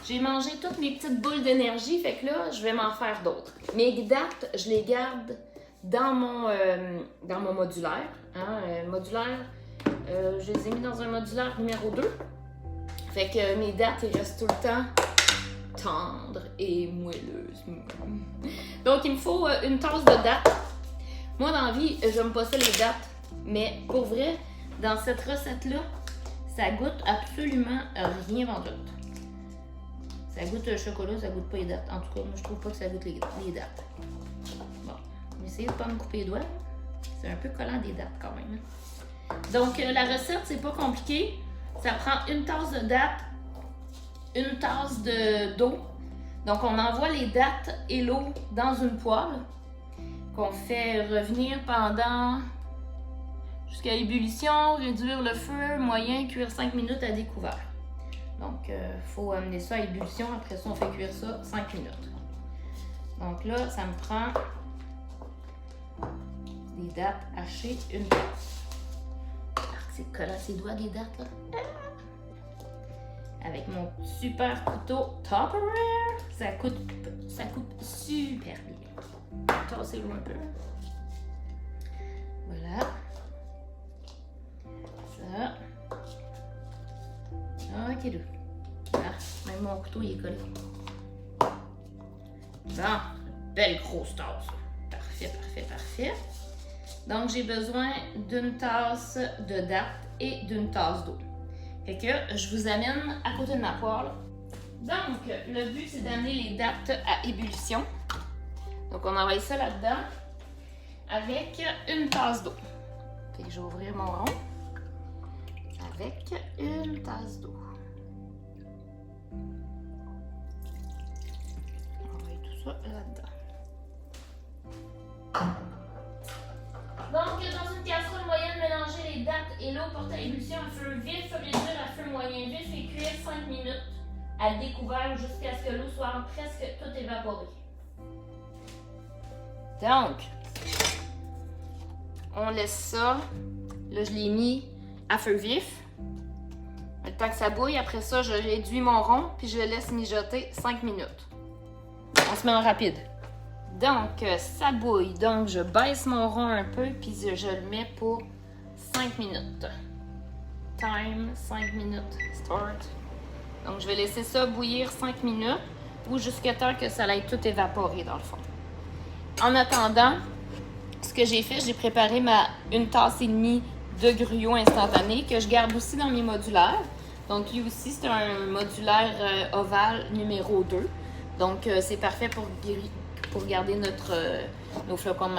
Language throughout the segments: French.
J'ai mangé toutes mes petites boules d'énergie, fait que là, je vais m'en faire d'autres. Mes dattes, je les garde dans mon modulaire. Je les ai mis dans un modulaire numéro 2. Fait que mes dattes, ils restent tout le temps tendres et moelleuses. Donc, il me faut une tasse de dattes. Moi, dans la vie, j'aime pas ça les dattes. Mais pour vrai, dans cette recette-là, ça goûte absolument rien en tout. Ça goûte le chocolat, ça goûte pas les dattes. En tout cas, moi, je trouve pas que ça goûte les dattes. Bon, je vais essayer de pas me couper les doigts. C'est un peu collant des dattes quand même. Donc, la recette, c'est pas compliqué. Ça prend une tasse de dattes, une tasse d'eau. Donc, on envoie les dattes et l'eau dans une poêle qu'on fait revenir pendant jusqu'à ébullition, réduire le feu, moyen, cuire 5 minutes à découvert. Donc, il faut amener ça à ébullition. Après ça, on fait cuire ça 5 minutes. Donc là, ça me prend des dattes hachées, une tasse. C'est collant ses doigts des dattes, là. Avec mon super couteau Tupperware, ça coupe super bien. Tassez-le un peu. Voilà. Ça. Ok, deux. Ah, même mon couteau, il est collé. Bon, belle grosse tasse. Parfait, parfait, parfait. Donc, j'ai besoin d'une tasse de dattes et d'une tasse d'eau. Fait que je vous amène à côté de ma poêle. Donc, le but, c'est d'amener les dattes à ébullition. Donc, on envoie ça là-dedans avec une tasse d'eau. Fait que je vais ouvrir mon rond avec une tasse d'eau. On envoie tout ça là-dedans. Donc, dans une casserole moyenne, mélangez les dattes et l'eau portée à ébullition à feu vif, réduire à feu moyen vif et cuire 5 minutes à découvert jusqu'à ce que l'eau soit presque toute évaporée. Donc, on laisse ça. Là, je l'ai mis à feu vif. Le temps que ça bouille, après ça, je réduis mon rond puis je le laisse mijoter 5 minutes. On se met en rapide. Donc, ça bouille. Donc, je baisse mon rond un peu, puis je le mets pour 5 minutes. Time, 5 minutes, start. Donc, je vais laisser ça bouillir 5 minutes ou jusqu'à temps que ça aille tout évaporer, dans le fond. En attendant, ce que j'ai fait, j'ai préparé une tasse et demie de gruau instantané que je garde aussi dans mes modulaires. Donc, lui aussi, c'est un modulaire ovale numéro 2. Donc, c'est parfait pour garder nos flocons de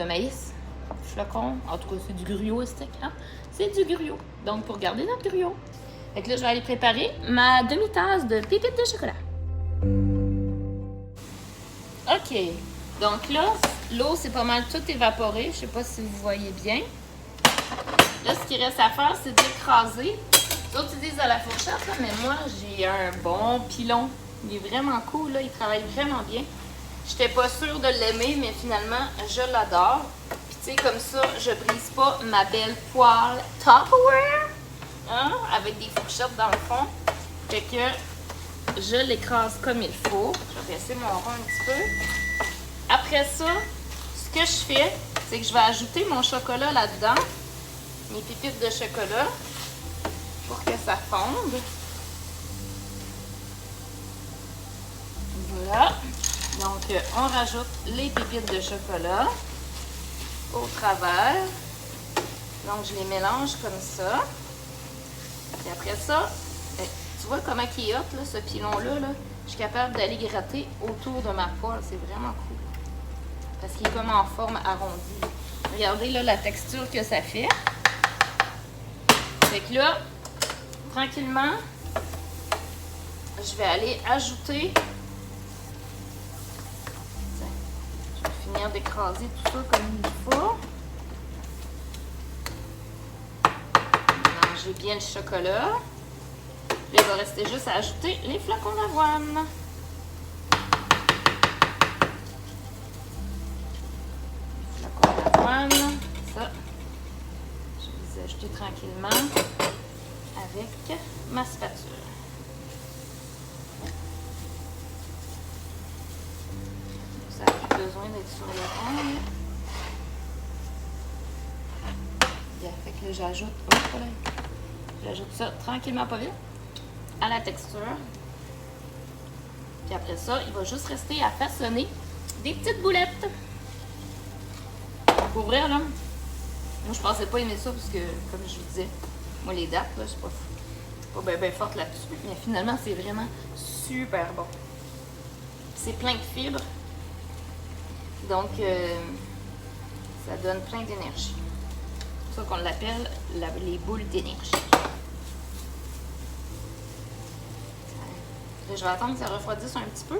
maïs. Flocons, en tout cas, c'est du gruau stick, hein? C'est du gruau. Donc, pour garder notre gruau. Fait que là, je vais aller préparer ma demi-tasse de pépites de chocolat. OK. Donc là, l'eau, c'est pas mal tout évaporé. Je sais pas si vous voyez bien. Là, ce qu'il reste à faire, c'est d'écraser. Les autres utilisent à la fourchette, là, mais moi, j'ai un bon pilon. Il est vraiment cool, là. Il travaille vraiment bien. J'étais pas sûre de l'aimer, mais finalement, je l'adore. Puis, tu sais, comme ça, je brise pas ma belle poêle Tupperware, hein, avec des fourchettes dans le fond. Fait que je l'écrase comme il faut. Je vais baisser mon rond un petit peu. Après ça, ce que je fais, c'est que je vais ajouter mon chocolat là-dedans, mes pépites de chocolat, pour que ça fonde. Voilà. Donc, on rajoute les pépites de chocolat au travers. Donc, je les mélange comme ça. Et après ça, tu vois comment il est hot, là, ce pilon-là, là? Je suis capable d'aller gratter autour de ma poêle. C'est vraiment cool. Parce qu'il est comme en forme arrondie. Regardez là la texture que ça fait. Fait que là, tranquillement, je vais aller ajouter. Je vais finir d'écraser tout ça comme il faut. Mélanger bien le chocolat. Puis il va rester juste à ajouter les flocons d'avoine. Ça, je vais les ajouter tranquillement avec ma spatule. j'ajoute ça tranquillement, pas vite, à la texture. Puis après ça, il va juste rester à façonner des petites boulettes. Pour vrai, là, moi je pensais pas aimer ça parce que, comme je vous disais, moi les dattes, là, je suis pas bien forte là-dessus. Mais finalement, c'est vraiment super bon. C'est plein de fibres. Donc, ça donne plein d'énergie. C'est pour ça qu'on l'appelle les boules d'énergie. Je vais attendre que ça refroidisse un petit peu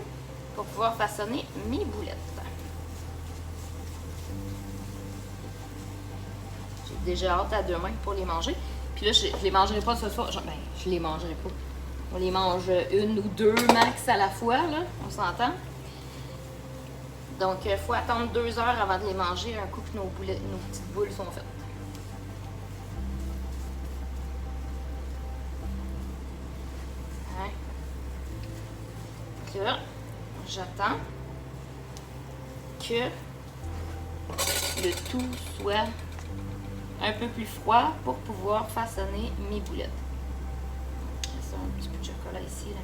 pour pouvoir façonner mes boulettes. J'ai déjà hâte à demain pour les manger. Puis là, je les mangerai pas ce soir. Ben, je les mangerai pas. On les mange une ou deux max à la fois, là. On s'entend. Donc, il faut attendre 2 heures avant de les manger un coup que nos petites boules sont faites. Donc là, j'attends que le tout soit un peu plus froid pour pouvoir façonner mes boulettes. Je vais un petit peu de chocolat ici. Là.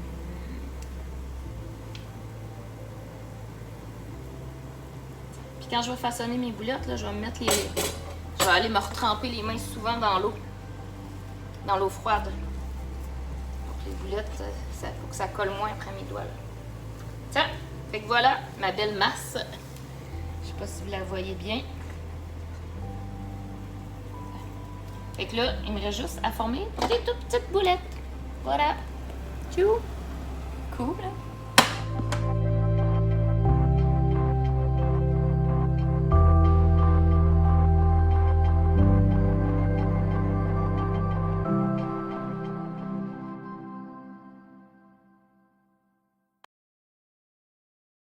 Puis quand je vais façonner mes boulettes, là, je vais me mettre je vais aller me retremper les mains souvent dans l'eau froide. Donc les boulettes, il faut que ça colle moins après mes doigts. Là. Tiens, fait que voilà ma belle masse. Je sais pas si vous la voyez bien. Fait que là, il me reste juste à former des toutes petites boulettes. Voilà. Tchou! Cool, hein?